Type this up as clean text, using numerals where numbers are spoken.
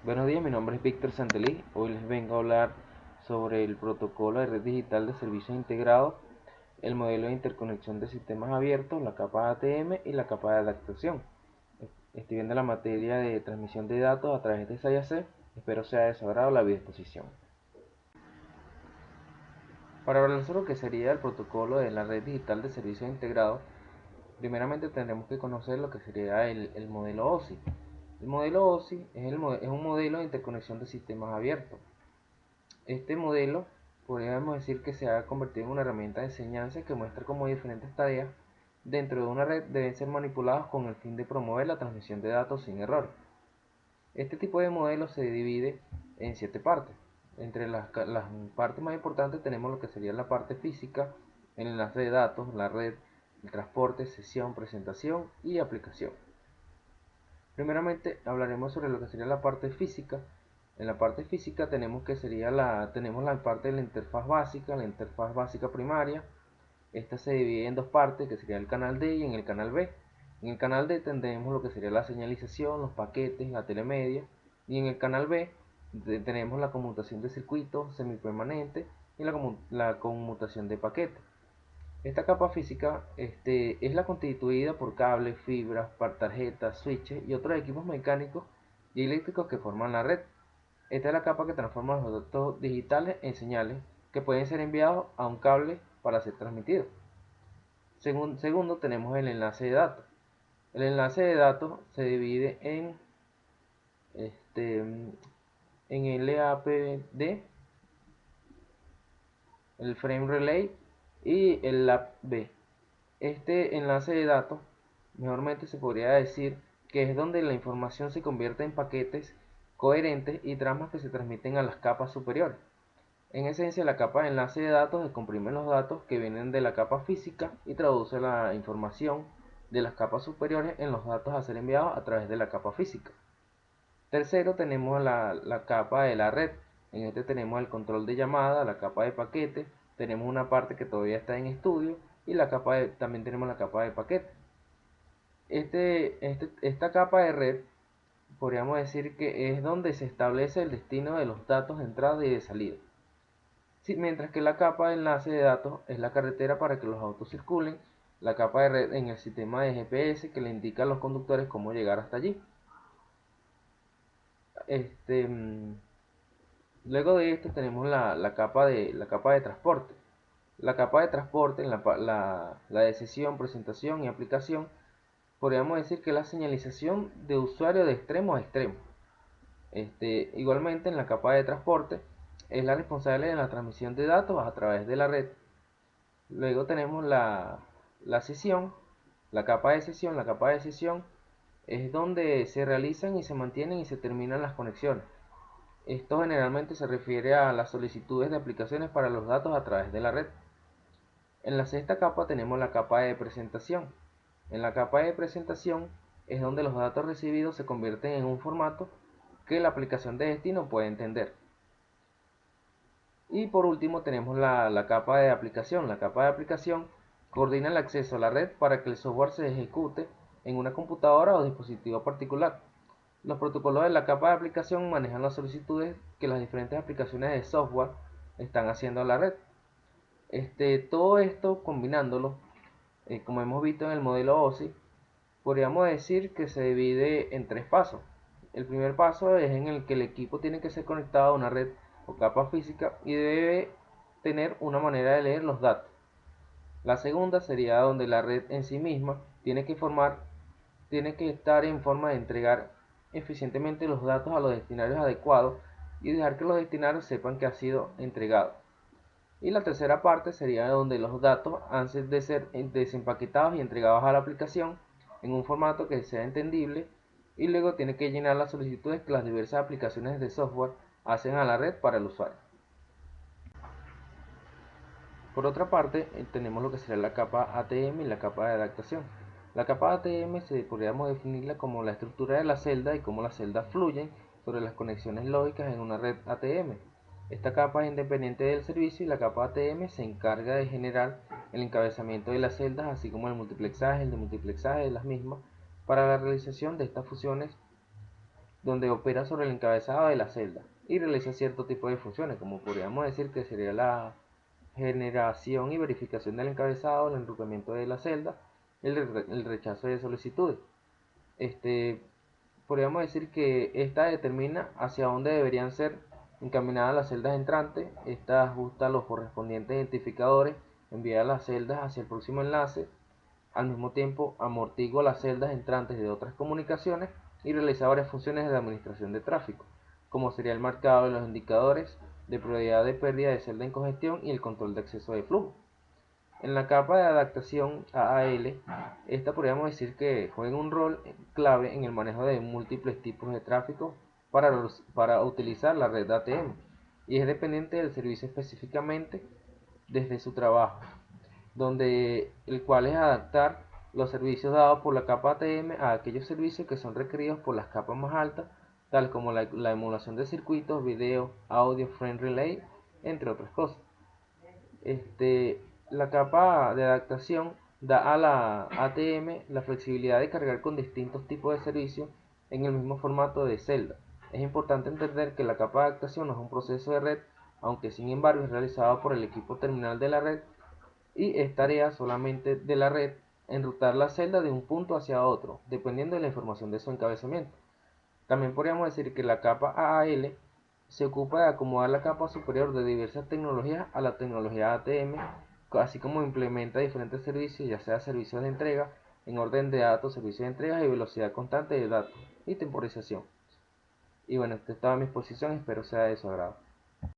Buenos días, mi nombre es Víctor Santelí. Hoy les vengo a hablar sobre el protocolo de red digital de servicios integrados, el modelo de interconexión de sistemas abiertos, la capa ATM y la capa de adaptación. Estoy viendo la materia de transmisión de datos a través de SAIAC. Espero sea de su agrado la disposición. Para hablar sobre lo que sería el protocolo de la red digital de servicios integrados, primeramente tendremos que conocer lo que sería el modelo OSI. El modelo OSI es un modelo de interconexión de sistemas abiertos. Este modelo podríamos decir que se ha convertido en una herramienta de enseñanza que muestra cómo diferentes tareas dentro de una red deben ser manipuladas con el fin de promover la transmisión de datos sin error. Este tipo de modelo se divide en 7 partes. Entre las partes más importantes tenemos lo que sería la parte física, el enlace de datos, la red, el transporte, sesión, presentación y aplicación. Primeramente hablaremos sobre lo que sería la parte física. En la parte física tenemos la parte de la interfaz básica primaria. Esta se divide en dos partes, que sería el canal D y en el canal B. En el canal D tendremos lo que sería la señalización, los paquetes, la telemedia, y en el canal B tenemos la conmutación de circuitos semipermanentes y la conmutación de paquetes. Esta capa física es la constituida por cables, fibras, tarjetas, switches y otros equipos mecánicos y eléctricos que forman la red. Esta es la capa que transforma los datos digitales en señales que pueden ser enviados a un cable para ser transmitidos. Segundo, tenemos el enlace de datos. El enlace de datos se divide en LAPD, el Frame Relay y el LAPB. Este enlace de datos, mejormente se podría decir que es donde la información se convierte en paquetes coherentes y tramas que se transmiten a las capas superiores. En esencia, la capa de enlace de datos descomprime los datos que vienen de la capa física y traduce la información de las capas superiores en los datos a ser enviados a través de la capa física. Tercero, tenemos la capa de la red. En este tenemos el control de llamada, la capa de paquete, tenemos una parte que todavía está en estudio y también tenemos la capa de paquete. Esta capa de red podríamos decir que es donde se establece el destino de los datos de entrada y de salida. Sí, mientras que la capa de enlace de datos es la carretera para que los autos circulen, la capa de red en el sistema de GPS que le indica a los conductores cómo llegar hasta allí. Este, mm, Luego de esto tenemos la capa de transporte. La capa de transporte, en la de sesión, presentación y aplicación, podríamos decir que es la señalización de usuario de extremo a extremo. Igualmente en la capa de transporte es la responsable de la transmisión de datos a través de la red. Luego tenemos la sesión, la capa de sesión es donde se realizan y se mantienen y se terminan las conexiones. Esto generalmente se refiere a las solicitudes de aplicaciones para los datos a través de la red. En la sexta capa tenemos la capa de presentación. En la capa de presentación es donde los datos recibidos se convierten en un formato que la aplicación de destino puede entender. Y por último tenemos la capa de aplicación. La capa de aplicación coordina el acceso a la red para que el software se ejecute en una computadora o dispositivo particular. Los protocolos de la capa de aplicación manejan las solicitudes que las diferentes aplicaciones de software están haciendo a la red. Todo esto combinándolo, como hemos visto en el modelo OSI, podríamos decir que se divide en tres pasos. El primer paso es en el que el equipo tiene que ser conectado a una red o capa física y debe tener una manera de leer los datos. La segunda sería donde la red en sí misma tiene que estar en forma de entregar eficientemente los datos a los destinatarios adecuados y dejar que los destinatarios sepan que ha sido entregado. Y la tercera parte sería donde los datos han de ser desempaquetados y entregados a la aplicación en un formato que sea entendible y luego tiene que llenar las solicitudes que las diversas aplicaciones de software hacen a la red para el usuario. Por otra parte, tenemos lo que será la capa ATM y la capa de adaptación. La capa ATM podríamos definirla como la estructura de la celda y cómo las celdas fluyen sobre las conexiones lógicas en una red ATM. Esta capa es independiente del servicio y la capa ATM se encarga de generar el encabezamiento de las celdas, así como el multiplexaje de las mismas, para la realización de estas funciones donde opera sobre el encabezado de la celda y realiza cierto tipo de funciones, como podríamos decir que sería la generación y verificación del encabezado, el enrutamiento de la celda, el rechazo de solicitudes. Este, Podríamos decir que esta determina hacia dónde deberían ser encaminadas las celdas entrantes. Esta ajusta los correspondientes identificadores, envía las celdas hacia el próximo enlace. Al mismo tiempo, amortigua las celdas entrantes de otras comunicaciones y realiza varias funciones de administración de tráfico, como sería el marcado de los indicadores de probabilidad de pérdida de celda en congestión y el control de exceso de flujo. En la capa de adaptación AAL, esta podríamos decir que juega un rol clave en el manejo de múltiples tipos de tráfico para utilizar la red ATM y es dependiente del servicio específicamente desde su trabajo, donde el cual es adaptar los servicios dados por la capa ATM a aquellos servicios que son requeridos por las capas más altas, tal como la emulación de circuitos, video, audio, frame relay, entre otras cosas. Este, la capa de adaptación da a la ATM la flexibilidad de cargar con distintos tipos de servicios en el mismo formato de celda. Es importante entender que la capa de adaptación no es un proceso de red, aunque sin embargo es realizado por el equipo terminal de la red y es tarea solamente de la red enrutar la celda de un punto hacia otro, dependiendo de la información de su encabezamiento. También podríamos decir que la capa AAL se ocupa de acomodar la capa superior de diversas tecnologías a la tecnología ATM, así como implementa diferentes servicios, ya sea servicios de entrega, en orden de datos, servicios de entrega y velocidad constante de datos y temporización. Y bueno, esta estaba mi exposición, espero sea de su agrado.